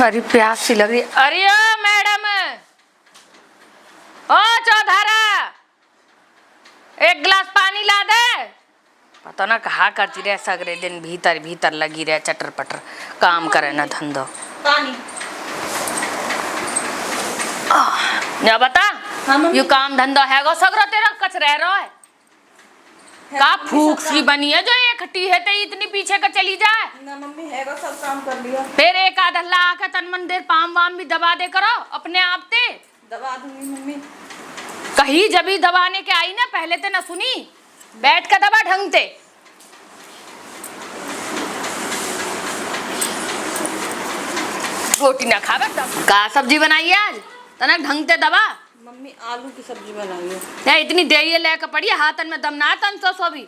अरे प्यास सी लग रही। अरे ओ मैडम, ओ चौधारा, एक गिलास पानी ला दे। पता ना कहा करती रहे, सगरे दिन भीतर भीतर लगी रहे, चटर पटर काम करे ना धंधो। पानी या बता। हाँ, यू काम धंधा है गो सगरो तेरा कच रह रहा है का फूक सी बनी है जो इकट्ठी है ते इतनी पीछे का चली जाए ना मम्मी है वो सब काम कर लिया। फिर एक आधा ला आके तन मन देर पाम वाम भी दबा दे करो अपने आप ते। दबा दूंगी मम्मी। कहीं जब दबाने के आई ना पहले ते ना सुनी, बैठ के दबा ढंग ते। रोटी ना खावे का सब्जी बनाई है आज तनक ढंग ते दबा। मम्मी आलू की सब्जी बनाई है। नहीं इतनी देरी लेकर पड़ी हाथन में दम ना तन तो भी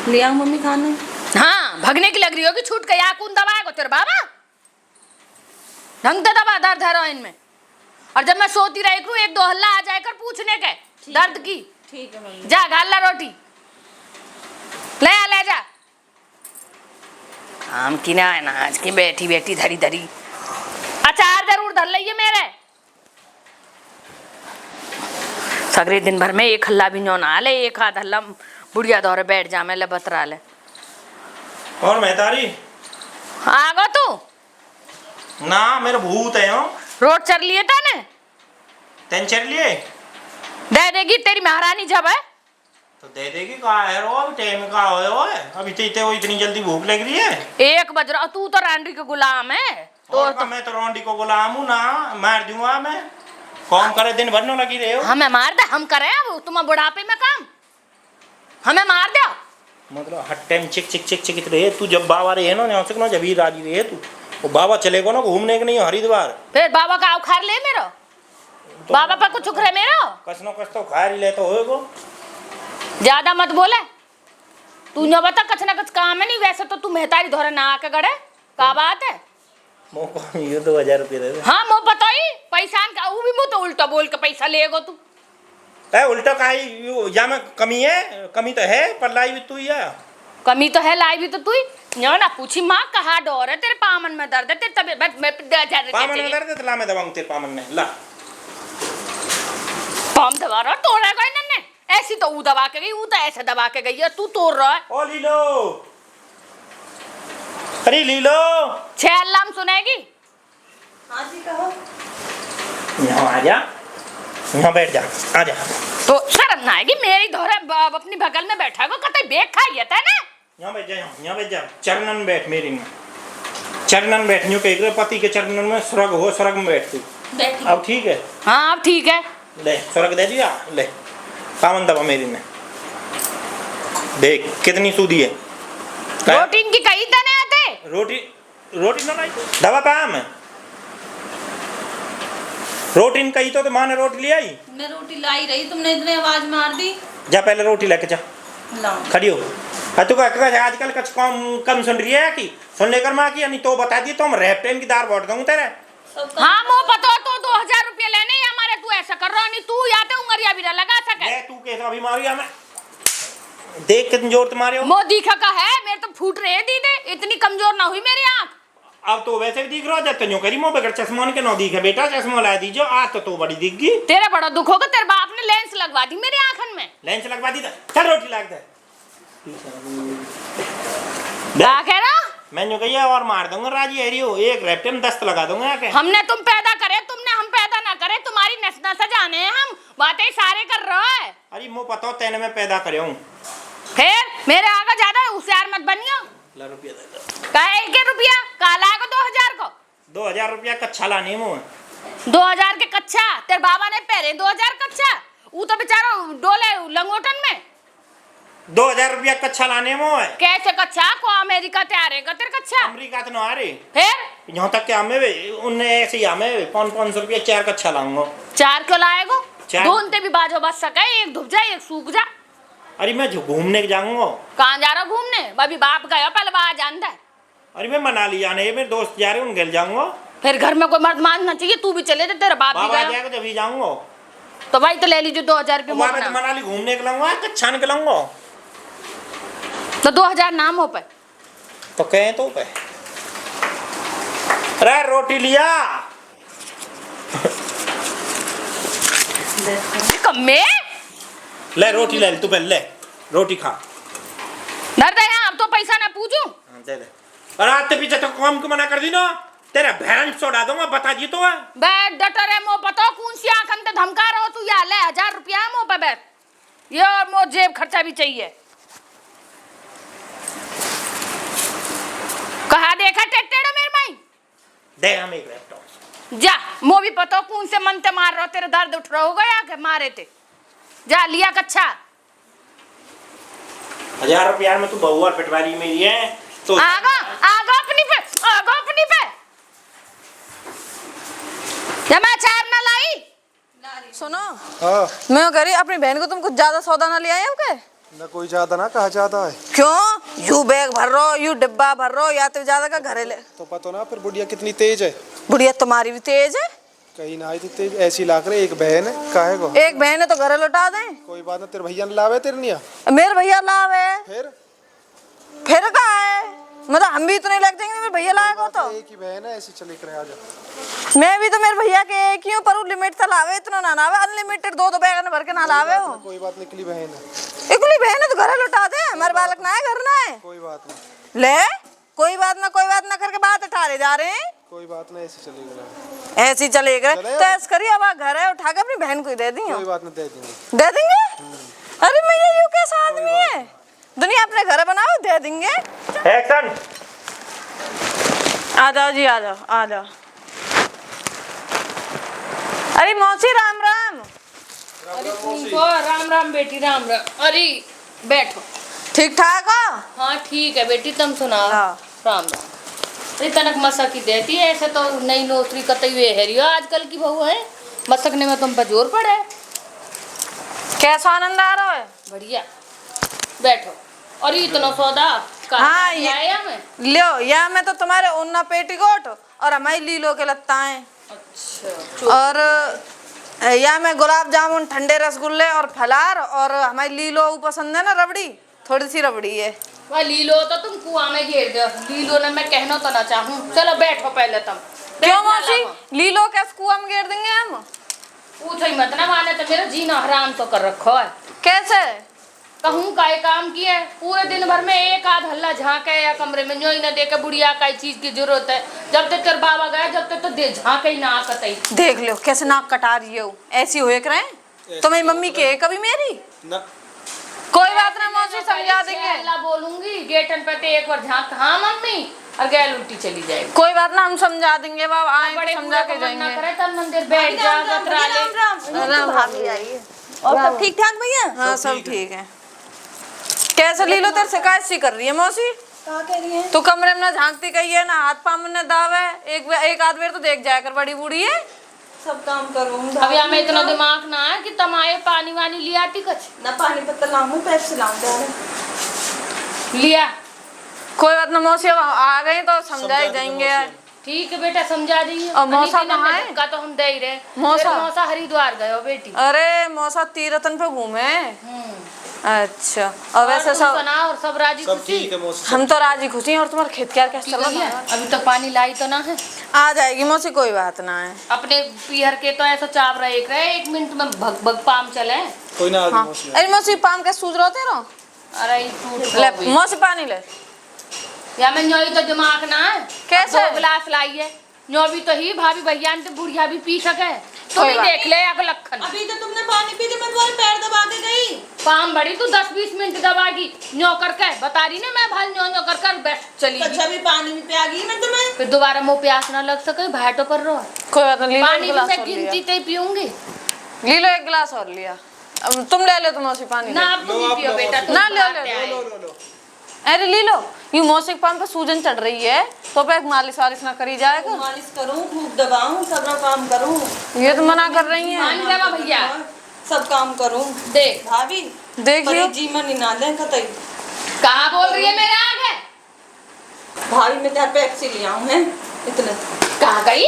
लिया मम्मी खाने। हाँ भगने की लग रही होगी छूट के यहाँ कौन दबाएगा तेरे बाबा। ढंग से दबा दर्द है इनमें। और जब मैं सोती रही करूँ एक दो हल्ला आ जाए कर पूछने के दर्द की। ठीक है मम्मी। जा घाल ला रोटी ले जा। काम की ना है ना आज की बैठी बैठी धरी धरी। अचार जरूर धर लिये मेरे। सगरे दिन भर में एक हल्ला भी ना ले, एक आध हल्ला बुढ़िया दौरे बैठ जा मैं ले बतरा ले। और मेहतारी आ गो तू ना मेरे भूत है हो। रोड चल लिए था ने तेन चल लिए दे देगी तेरी महारानी जब है तो दे देगी। कहा है रो अभी टाइम का हो अभी तो वो इतनी जल्दी भूख लग रही है। 1 बज रहा। तू तो रांडी का गुलाम है तो मैं तो रोंडी को गुलाम हूँ ना, मार दूंगा मैं। काम करे दिन भर न लगी रहे हो। हमें मार दे, हम करे अब तुम बुढ़ापे में काम हमें मार दो। मतलब हर टाइम चिक चिक चिक चिक रहे तू। जब बाबा रहे ना सकना जब ही राजी रहे तू। वो बाबा चलेगा ना घूमने के नहीं हरिद्वार। फिर बाबा का उखाड़ ले मेरा तो बाबा पर कुछ उखरे मेरा कसनो कस तो खा ही ले तो होएगो। ज्यादा मत बोले। तू न बता कछ ना कछ काम है नहीं। वैसे तो तू मेहतारी धोरे ना आके गड़े का बात है। मौका ये 2000 रुपये दे दे। हाँ मो बताई पैसा का वो भी मुँह तो उल्टा बोल के पैसा लेगो तू। उल्टा का या में कमी है। कमी तो है पर लाई भी तू ही है। कमी तो है लाई भी तो तू ही ना पूछी माँ कहा डोर है तेरे पामन में दर्द है तेरे तबीयत मैं पामन में दर्द है तो ला मैं दबाऊं तेरे पामन में ला। पाम दबा रहा तोड़ रहा है ऐसी तो वो दबा के गई वो तो ऐसे दबा के गई है तू तोड़ रहा है। ओ लीलो अरे लीलो 6 अल्लाम सुनेगी। हाँ जी कहो। यहाँ आ जा, यहाँ बैठ जा, आ जा। तो शर्म ना आएगी मेरी धोरे अपनी बगल में बैठा को कतई बेग खाई था ना। यहाँ बैठ जा, यहाँ बैठ जा। चरणन बैठ मेरी में चरणन बैठ न्यू के पति के चरणन में स्वर्ग हो स्वर्ग में बैठ तू। अब ठीक है। हाँ अब ठीक है। ले स्वर्ग दे दिया ले। पावन दबा मेरी में देख कितनी सूदी है। रोटी इनकी कही था नहीं आते। रोटी ना लाई दबा पाम रोटी कही तो माँ ने रोटी ले आई। मैं रोटी लाई रही तुमने इतने आवाज मार दी। जा पहले रोटी लेके जा खड़ी हो। तू आजकल कुछ कम सुन रही है कि सुन लेकर माँ की नहीं तो बता दी तो हम रेपटेन की दार बांट दूंगा तेरे। हाँ मो पता तो 2000 रुपये लेने ही हमारे। तू ऐसा कर रहा नहीं तू या तो उंगलियां भी ना लगा सके। तू कैसा अभी मारी हमें देख कितनी जोर तुम्हारे हो। मो दिखा का है मेरे तो फूट रहे दीदे इतनी कमजोर ना हुई मेरी आँख। अब तो वैसे भी दिख रहा जब तो करी मो बगैर चश्मा के ना दिखे बेटा चश्मा ला दीजिए आज तो तू बड़ी दिख गई। तेरा बड़ा दुख होगा तेरे बाप ने लेंस लगवा दी मेरी आंखन में। लेंस लगवा दी चल रोटी लाग दे। क्या कह रहा मैंने कही और मार दूंगा राजी हरी हो एक रेपटेन दस्त लगा दूंगा आके। हमने तुम पैदा करे तुमने हम पैदा ना करे तुम्हारी नस नस जाने हैं हम बातें सारे कर रहा है। अरे मो पता तेने मैं पैदा करे हूँ। फिर मेरे आगे ज्यादा होशियार मत बनियो। ला रुपया दे दो। का 1 रुपया काला को 2000 को 2000 रुपया कच्छा लाने मो 2000 के कच्चा तेरे बाबा ने पहरे 2000 कच्चा वो तो बेचारा डोले लंगोटन में 2000 रुपया कच्छा लाने मो है। कैसे कच्चा को अमेरिका ते आ रहेगा तेरे कच्चा अमेरिका तो ना आ रहे फिर यहाँ तक कि हमें उन्हें ऐसे ही हमें 500 रुपया 4 कच्छा लाऊंगा। 4 क्यों लाएगो चार। ढूंढते भी बाजो बच सके एक धुप जा एक सूख जा। अरे मैं घूमने जाऊंगा। कहाँ जा रहा घूमने अभी बाप गया पहले वहां जानता है। अरे मैं मनाली जाने मेरे दोस्त जा रहे हैं उनके जाऊंगा। फिर घर में कोई मर्द मानना चाहिए तू भी चले जा तेरा बाप भी गया जाएगा जब ही जाऊंगा। तो भाई तो ले लीजिए 2000 रुपये मनाली घूमने के लाऊंगा कच्छा निकलाऊंगा तो 2000 नाम हो पे तो कहे तो पे अरे रोटी लिया कम्मे ले रोटी ले तू पहले ले रोटी खा धर दे यहाँ, अब तो पैसा ना पूछूं। दे दे और आते पीछे तो काम को मना कर दी ना तेरा भैंस छोड़ा दूंगा बता दी तो है बैठ डटर है मो पता कौन सी आंख अंते धमका रहो तू या ले 1000 रुपया मो पे बैठ ये और मो जेब खर्चा भी चाहिए। कहा देखा टेटेड़ा मेरे माई दे हम एक लैपटॉप जा मो भी पता कौन से मन ते मार रहो तेरे दर्द उठ रहा होगा या के मारे थे जा लिया कच्छा 1000 रुपया में तू बहुआ पिटवारी मेरी है तो आगा आगा अपनी पे या मैं चार ना लाई सुनो हाँ मैं कह रही अपनी बहन को तुम कुछ ज्यादा सौदा ना ले आए हो क्या? ना कोई ज्यादा ना कहा ज्यादा है क्यों यू बैग भर रहो यू डिब्बा भर रहो या तो ज्यादा का घरे ले तो पता ना फिर बुढ़िया कितनी तेज है बुढ़िया तुम्हारी भी तेज है कहीं ना आई थी तेज ऐसी लाग रही एक बहन है काहे को एक बहन है तो घरे लौटा दें कोई बात ना तेरे भैया ने लावे तेरे निया मेरे भैया लाभ है फिर कहा है मतलब हम भी इतने लग जाएंगे मेरे भैया लाएगा तो एक ही बहन है ऐसी चली करे आजा मैं भी तो मेरे भैया के एक ही हूँ पर वो लिमिट से लावे इतना ना लावे अनलिमिटेड दो बैग भर के ना लावे हो कोई बात निकली बहन है इकली बहन है तो घरे लौटा दे हमारे बालक ना है घर ना है कोई बात नहीं ले कोई बात ना करके बात उठा ले जा रहे हैं कोई बात नहीं ऐसी चली गई ऐसी चलेगा तो ऐसे करिए अब घर है उठा के अपनी बहन को ही दे दी कोई बात नहीं दे देंगे अरे भैया यू कैसा आदमी है दुनिया अपने घर बनाओ दे देंगे एक्शन आ जाओ जी आ जाओ अरे मौसी राम राम राम राम बेटी राम राम अरे बैठो ठीक ठाक हो हाँ ठीक है बेटी तुम सुनाओ हाँ। राम राम अरे तनक मसक ही देती है ऐसे तो नई नौकरी कतई हुए है आजकल की बहू है मसकने में तुम पर जोर पड़े कैसा आनंद आ रहा है बढ़िया बैठो और इतना सौदा हाँ, ये आया मैं लो या मैं तो तुम्हारे उन्ना पेटीकोट और हमारी लीलो के लत्ताएं अच्छा और या मैं गुलाब जामुन ठंडे रसगुल्ले और फलार और हमारी लीलो पसंद है ना रबड़ी थोड़ी सी रबड़ी है वह लीलो तो तुम कुआं में घेर दो लीलो ने मैं कहना तो ना चाहूँ चलो बैठो पहले तुम क्यों बैठना मौसी लाओ। लीलो कैसे कुआं में घेर देंगे हम पूछो ही मत ना माने तो मेरा जीना हराम तो कर रखो है कैसे कहूँ का काम किया है पूरे दिन भर में एक आध हल्ला झाँके या कमरे में न्योई न दे के बुढ़िया का चीज की जरूरत है जब तक तेरे बाबा गए जब तक तो दे झाँके ही ना आकतई देख लो कैसे नाक कटा रही हो ऐसी हो रहे तुम्हारी मम्मी के है कभी मेरी ना कोई बात ना मौसी समझा देंगे अल्लाह बोलूंगी गेटन पे तो एक बार झाँक हाँ मम्मी और गैल उल्टी चली जाएगी कोई बात ना हम समझा देंगे बाबा आए बड़े तो समझा के पूरा मन ना जाएंगे करे तब मंदिर बैठ जा कतरा ले भाभी आइए और सब ठीक ठाक भैया हाँ सब ठीक है कैसे लीलो तेरे शिकायत सी कर रही है मौसी क्या कह रही है तू कमरे में ना झांकती कही है ना हाथ पाँव में दाव है एक आध बेर तो देख जाया कर बड़ी बूढ़ी है सब काम करूँ अभी हमें इतना दिमाग ना है कि तमाए पानी वानी लिया आती कछ ना पानी पत्ता लाऊं पैसे लाऊं लिया कोई बात ना मौसी अब आ गई तो समझा ही देंगे ठीक है बेटा समझा दी और मौसा कहाँ है? का तो हम दे ही रहे मौसा? फिर मौसा हरिद्वार गए हो बेटी अरे मौसा तीर्थन पे घूमे अच्छा और वैसे तुम सब सुनाओ और सब राजी सब खुशी ठीक है मौसी हम तो राजी खुशी हैं और तुम्हारा खेत क्या कैसे चल रहा है अभी तो पानी लाई तो ना है आ जाएगी मौसी कोई बात ना है अपने पीहर के तो ऐसा चाप रहे एक मिनट में भग भग पाम चले कोई ना आगे हाँ मौसी अरे मौसी पाम के सूझ रहे तेरो अरे ये टूट ले गई। मौसी पानी ले या मैं न्योई तो दिमाग ना है कैसे? 2 गिलास लाई है न्यो भी तो ही भाभी भैया ने तो बुढ़िया भी पी सके तुम कोई ही बात। देख ले अग लखन अभी तो तुमने पानी पी के मैं तुम्हारे पैर दबा के गई पाम बड़ी तू 10-20 मिनट दबागी न्यो करके बता रही ना मैं भाल न्यो कर बस चली गई। अच्छा भी पानी भी पिया गई मैं तुम्हें फिर दोबारा मुंह प्यास ना लग सके भाटो पर रो कोई बात नहीं पानी लीलो भी एक गिलास मैं और लिया गिनती ते पीऊंगी लीलो एक गिलास और लिया अब तुम ले लो तो मौसी पानी ना ले। अब तुम ही पियो बेटा तुम ना, लो, बाहर लो, से आए। लो अरे लीलो ये मौसी पाम पे सूजन चढ़ रही है तो पे मालिश वालिश ना करी जाएगा मालिश करूँ खूब दबाऊं सब काम करूँ ये तो मना कर रही मान है जावा भैया सब काम करूँ देख भाभी देखियो जीवन ही ना दे कतई कहाँ बोल रही है मेरे आगे भाभी मैं तेरे पैक्सी ले आऊँ है इतने कहाँ गई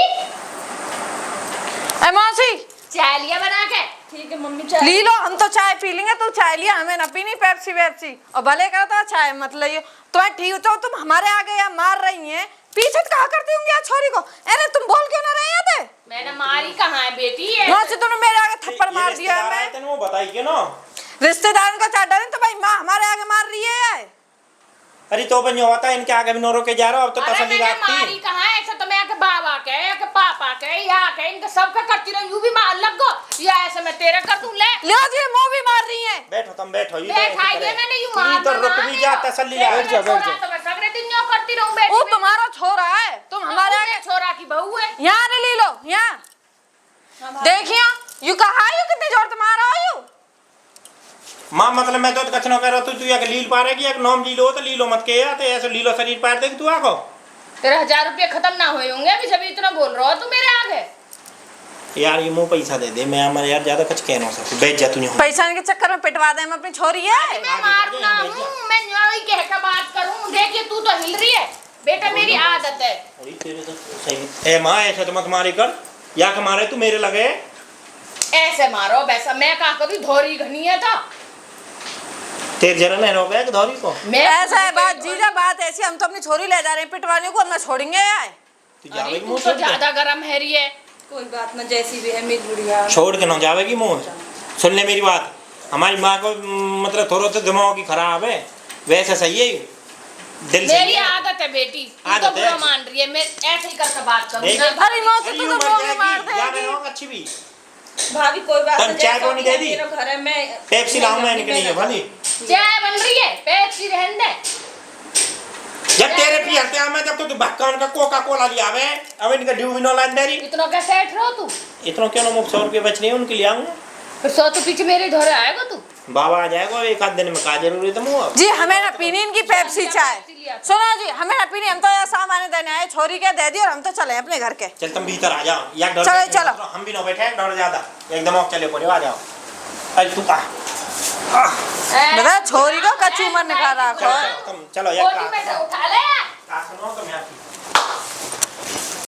ए मौसी चाय लिया बना के ठीक है मम्मी चाय ली लो हम तो चाय पी लेंगे तू चाय लिया हमें ना पीनी पेप्सी वेप्सी और भले करो तो चाय मत लियो तुम्हें ठीक हो तो तुम हमारे आगे या मार रही हैं पीछे कहाँ करती होंगी यार छोरी को? अरे तुम बोल क्यों ना रहे यहाँ पे? मैंने मारी कहाँ है बेटी है? वहाँ से तूने मेरे आगे थप्पड़ ये मार दिया है। रिश्तेदार आए थे ना, वो बताई के ना। रिश्तेदारों का चाटा नहीं तो भाई माँ हमारे आगे मार रही है। अरे तो बन होता है इनके आगे भी नौरों के जा रहा हो, अब तो अरे तसल्ली मैंने रखती। मारी कहाँ है? ऐसा तो मैं आके बाबा के या के पापा के या के इनके सबका करती रहूं, यूं भी मार लग गो या ऐसे मैं तेरे कर दूं ले। लो जी मुँह भी मार रही है। बैठो तुम बैठो, ये बैठाइए मैंने यूं मार तो रुक भी जा, तसल्ली रख। बैठ जा, बैठ जा। तो मैं सगरे दिन यूं करती रहूं बेटी। वो तुम्हारा छोरा है, तुम हमारे आगे छोरा की बहू है। यहाँ रे ली लो यहाँ। देखियो यू कहा यू कितनी जोर से मारा हो यू। मां मतलब मैं तो कछ न कर तू एक लील पारेगी, एक नॉम लीलो तो लीलो मत के या तो ऐसे लीलो शरीर पार देगी तू आको। तेरे 1000 रुपये खत्म ना हुए होंगे अभी जब इतना बोल रहा हो तू मेरे आगे। यार ये मुंह पैसा दे दे, मैं हमारे यार ज्यादा कुछ कह ना सकती, बैठ जा तू यहाँ। पैसा के चक्कर में पिटवा दे मैं अपनी छोरी है। मैं मारना हूँ, मैं न्याय कह के बात करूँ। देखिए तू तो हिल रही है बेटा, मेरी आदत है। ए माँ ऐसे तो मत मारे कर, या के मारे तू मेरे लगे। ऐसे मारो वैसा, मैं कहा कभी धोरी घनी है था। तेरे जरा नहीं रोका है धौरी को। मैं ऐसा है बात जीजा, बात ऐसी हम तो अपनी छोरी ले जा रहे हैं पिटवाने को, हम ना छोड़ेंगे यार। तू अरे जावेगी तू मुंह तो छोड़ के? ज्यादा गरम है रही है। कोई बात ना, जैसी भी है मेरी गुड़िया। छोड़ के ना जावेगी मुंह। सुन ले मेरी बात, हमारी माँ को मतलब थोड़ा तो दिमाग की खराब है, वैसे सही है दिल से। मेरी आदत है बेटी, तू तो आदत है। बुरा मान रही है। मैं ऐसे ही करके बात करूँ। नहीं। अरे मौत से तू तो मुँह मार देगी। अच्छी भी भाभी कोई बात तन ना, चाय जैसा को नहीं भी दे है दी? मेरा घर है, मैं पेप्सी लाऊं मैं इनके लिए भली। चाय बन रही है, पेप्सी रहने दे। जब तेरे पियरते आ मैं, जब तो तू भक्कान का कोका कोला लिया आवे, अब इनका ड्यू भी ना लान मेरी। इतना क्या सेठ रहो तू? इतना क्यों ना, मुझे 100 रुपये बच रहे हैं उनके लिए आऊंगा। फिर 100 तो पीछे मेरे धोरे आएगा तू। बाबा आ जाएगा एक आध दिन में, का जरूरी तो मुँह। जी हमें ना पीनी इनकी पेप्सी चाय। सुनो जी हमें ना पीनी, हम तो यहाँ सामान देने आए, छोरी के दे दी और हम तो चले अपने घर के। चल तुम भीतर आ जाओ, या डर चलो, बैठे चलो। मत रहो, हम भी ना बैठे हैं डर ज्यादा, एकदम आप चले पड़े आ जाओ। अरे तू का मेरा छोरी को कच्ची उम्र निकाल रहा चलो तुम चलो यार गोदी में से उठा ले।